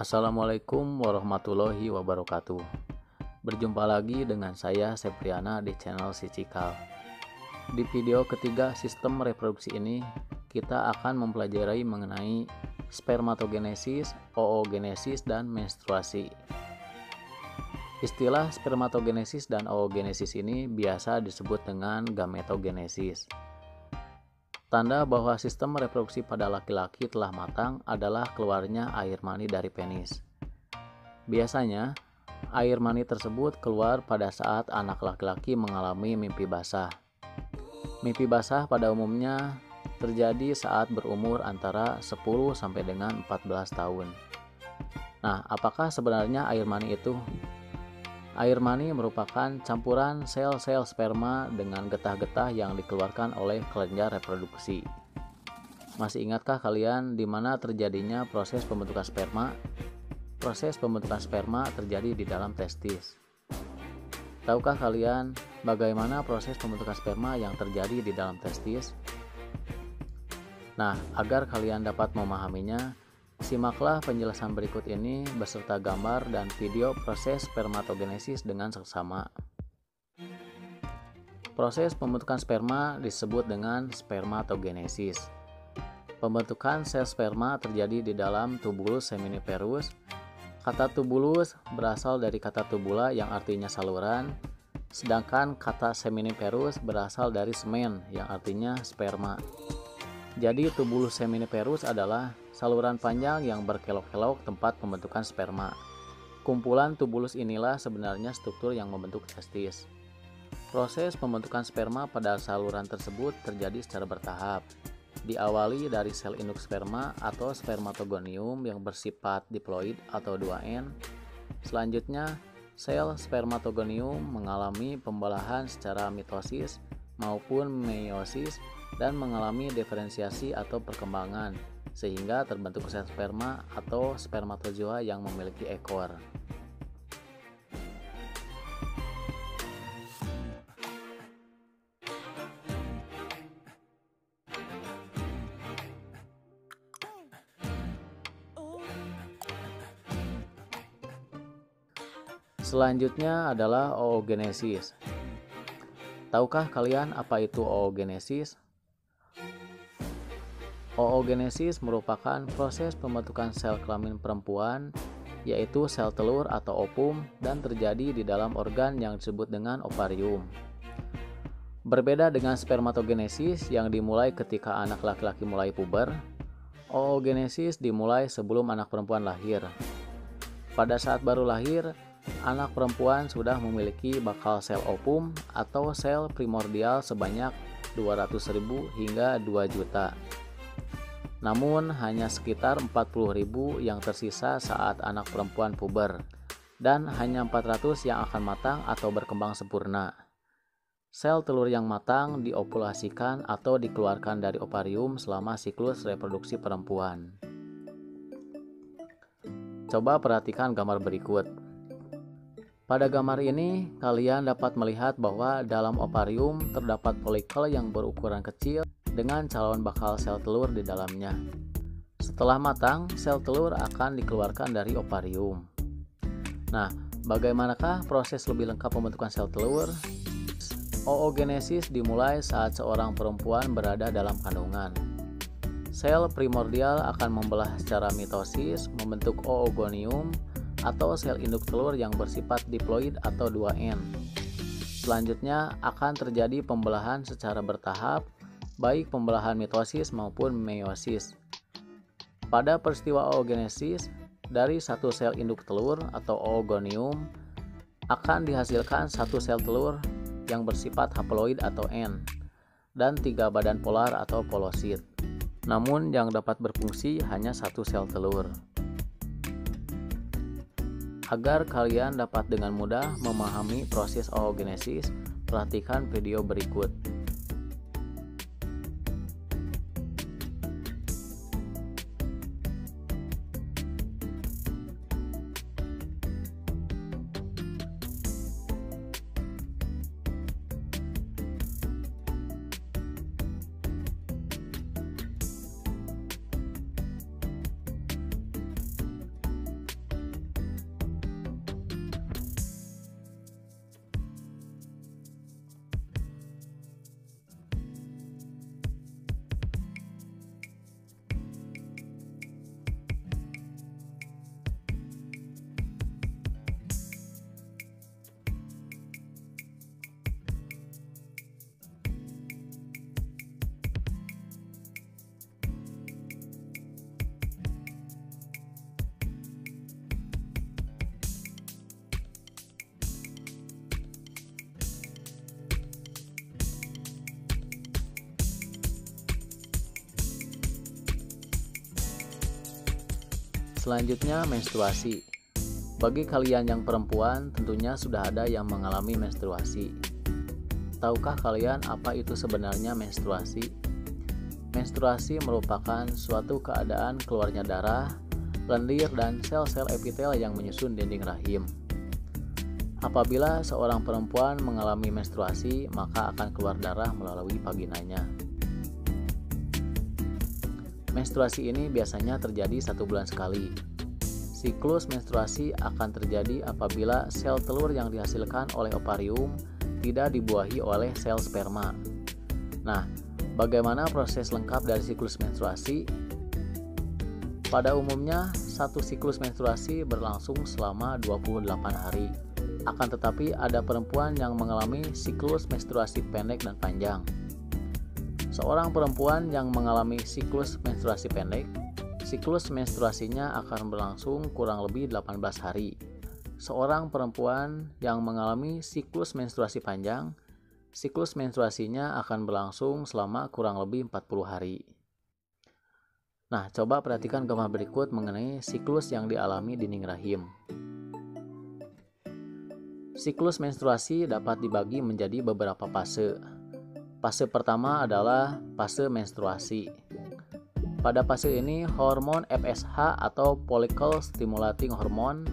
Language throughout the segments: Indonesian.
Assalamualaikum warahmatullahi wabarakatuh. Berjumpa lagi dengan saya Septriana di channel Si Cikal. Di video ketiga sistem reproduksi ini, kita akan mempelajari mengenai spermatogenesis, oogenesis, dan menstruasi. Istilah spermatogenesis dan oogenesis ini biasa disebut dengan gametogenesis. Tanda bahwa sistem reproduksi pada laki-laki telah matang adalah keluarnya air mani dari penis. Biasanya, air mani tersebut keluar pada saat anak laki-laki mengalami mimpi basah. Mimpi basah pada umumnya terjadi saat berumur antara 10 sampai dengan 14 tahun. Nah, apakah sebenarnya air mani itu? Air mani merupakan campuran sel-sel sperma dengan getah-getah yang dikeluarkan oleh kelenjar reproduksi. Masih ingatkah kalian di mana terjadinya proses pembentukan sperma? Proses pembentukan sperma terjadi di dalam testis. Tahukah kalian bagaimana proses pembentukan sperma yang terjadi di dalam testis? Nah, agar kalian dapat memahaminya, simaklah penjelasan berikut ini beserta gambar dan video proses spermatogenesis dengan seksama. Proses pembentukan sperma disebut dengan spermatogenesis. Pembentukan sel sperma terjadi di dalam tubulus seminiferus. Kata tubulus berasal dari kata tubula yang artinya saluran, sedangkan kata seminiferus berasal dari semen yang artinya sperma. Jadi tubulus seminiferus adalah saluran panjang yang berkelok-kelok tempat pembentukan sperma. Kumpulan tubulus inilah sebenarnya struktur yang membentuk testis. Proses pembentukan sperma pada saluran tersebut terjadi secara bertahap. Diawali dari sel induk sperma atau spermatogonium yang bersifat diploid atau 2N. Selanjutnya, sel spermatogonium mengalami pembelahan secara mitosis maupun meiosis dan mengalami diferensiasi atau perkembangan sehingga terbentuk sel sperma atau spermatozoa yang memiliki ekor. Selanjutnya adalah oogenesis. Tahukah kalian apa itu oogenesis? Oogenesis merupakan proses pembentukan sel kelamin perempuan, yaitu sel telur atau ovum, dan terjadi di dalam organ yang disebut dengan ovarium. Berbeda dengan spermatogenesis yang dimulai ketika anak laki-laki mulai puber, oogenesis dimulai sebelum anak perempuan lahir. Pada saat baru lahir, anak perempuan sudah memiliki bakal sel ovum atau sel primordial sebanyak 200.000 hingga 2 juta. Namun hanya sekitar 40.000 yang tersisa saat anak perempuan puber, dan hanya 400 yang akan matang atau berkembang sempurna. Sel telur yang matang diopulasikan atau dikeluarkan dari ovarium selama siklus reproduksi perempuan. Coba perhatikan gambar berikut. Pada gambar ini, kalian dapat melihat bahwa dalam ovarium terdapat folikel yang berukuran kecil dengan calon bakal sel telur di dalamnya. Setelah matang, sel telur akan dikeluarkan dari ovarium. Nah, bagaimanakah proses lebih lengkap pembentukan sel telur? Oogenesis dimulai saat seorang perempuan berada dalam kandungan. Sel primordial akan membelah secara mitosis, membentuk oogonium atau sel induk telur yang bersifat diploid atau 2N. Selanjutnya akan terjadi pembelahan secara bertahap, baik pembelahan mitosis maupun meiosis. Pada peristiwa oogenesis, dari satu sel induk telur atau oogonium akan dihasilkan satu sel telur yang bersifat haploid atau N dan 3 badan polar atau polosit. Namun yang dapat berfungsi hanya satu sel telur. Agar kalian dapat dengan mudah memahami proses oogenesis, perhatikan video berikut. Selanjutnya, menstruasi. Bagi kalian yang perempuan, tentunya sudah ada yang mengalami menstruasi. Tahukah kalian apa itu sebenarnya menstruasi? Menstruasi merupakan suatu keadaan keluarnya darah, lendir, dan sel-sel epitel yang menyusun dinding rahim. Apabila seorang perempuan mengalami menstruasi, maka akan keluar darah melalui vaginanya. Menstruasi ini biasanya terjadi 1 bulan sekali. Siklus menstruasi akan terjadi apabila sel telur yang dihasilkan oleh ovarium tidak dibuahi oleh sel sperma. Nah, bagaimana proses lengkap dari siklus menstruasi? Pada umumnya, satu siklus menstruasi berlangsung selama 28 hari. Akan tetapi ada perempuan yang mengalami siklus menstruasi pendek dan panjang. Seorang perempuan yang mengalami siklus menstruasi pendek, siklus menstruasinya akan berlangsung kurang lebih 18 hari. Seorang perempuan yang mengalami siklus menstruasi panjang, siklus menstruasinya akan berlangsung selama kurang lebih 40 hari. Nah, coba perhatikan gambar berikut mengenai siklus yang dialami dinding rahim. Siklus menstruasi dapat dibagi menjadi beberapa fase. Fase pertama adalah fase menstruasi. Pada fase ini, hormon FSH atau follicle stimulating hormone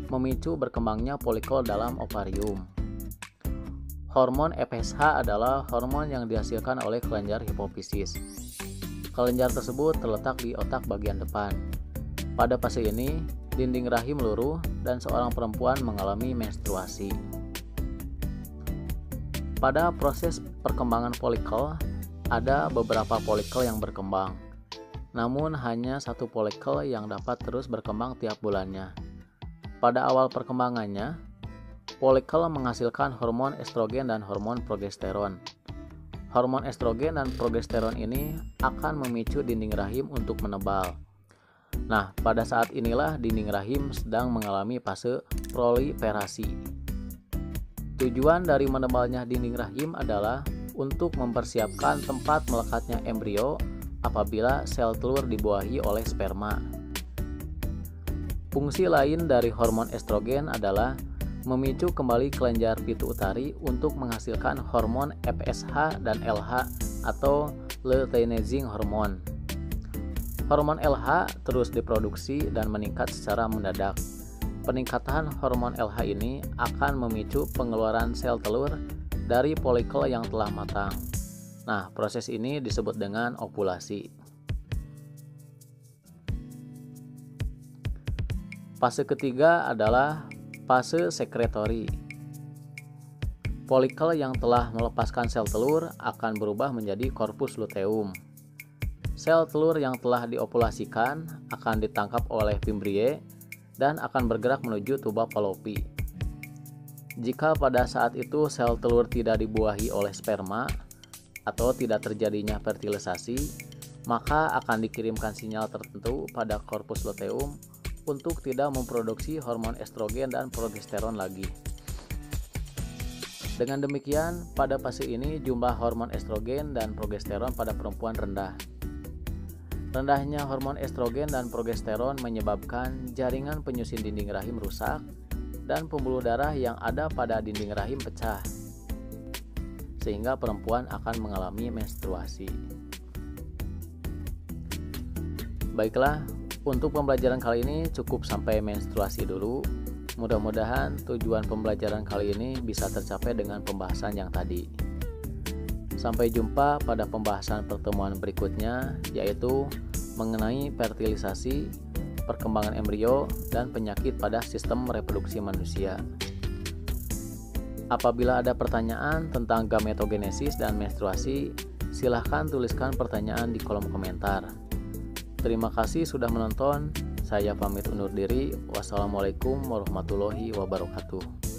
memicu berkembangnya folikel dalam ovarium. Hormon FSH adalah hormon yang dihasilkan oleh kelenjar hipofisis. Kelenjar tersebut terletak di otak bagian depan. Pada fase ini, dinding rahim luruh dan seorang perempuan mengalami menstruasi. Pada proses perkembangan folikel, ada beberapa folikel yang berkembang. Namun hanya satu folikel yang dapat terus berkembang tiap bulannya. Pada awal perkembangannya, folikel menghasilkan hormon estrogen dan hormon progesteron. Hormon estrogen dan progesteron ini akan memicu dinding rahim untuk menebal. Nah, pada saat inilah dinding rahim sedang mengalami fase proliferasi. Tujuan dari menebalnya dinding rahim adalah untuk mempersiapkan tempat melekatnya embrio apabila sel telur dibuahi oleh sperma. Fungsi lain dari hormon estrogen adalah memicu kembali kelenjar pituitari untuk menghasilkan hormon FSH dan LH atau luteinizing hormone. Hormon LH terus diproduksi dan meningkat secara mendadak. Peningkatan hormon LH ini akan memicu pengeluaran sel telur dari folikel yang telah matang. Nah, proses ini disebut dengan ovulasi. Fase ketiga adalah fase sekretori. Folikel yang telah melepaskan sel telur akan berubah menjadi korpus luteum. Sel telur yang telah diovulasikan akan ditangkap oleh fimbriae dan akan bergerak menuju tuba Fallopi. Jika pada saat itu sel telur tidak dibuahi oleh sperma atau tidak terjadinya fertilisasi, maka akan dikirimkan sinyal tertentu pada korpus luteum untuk tidak memproduksi hormon estrogen dan progesteron lagi. Dengan demikian, pada fase ini jumlah hormon estrogen dan progesteron pada perempuan rendah. Rendahnya hormon estrogen dan progesteron menyebabkan jaringan penyusun dinding rahim rusak dan pembuluh darah yang ada pada dinding rahim pecah, sehingga perempuan akan mengalami menstruasi. Baiklah, untuk pembelajaran kali ini cukup sampai menstruasi dulu. Mudah-mudahan tujuan pembelajaran kali ini bisa tercapai dengan pembahasan yang tadi. Sampai jumpa pada pembahasan pertemuan berikutnya, yaitu mengenai fertilisasi, perkembangan embrio, dan penyakit pada sistem reproduksi manusia. Apabila ada pertanyaan tentang gametogenesis dan menstruasi, silahkan tuliskan pertanyaan di kolom komentar. Terima kasih sudah menonton. Saya pamit undur diri. Wassalamualaikum warahmatullahi wabarakatuh.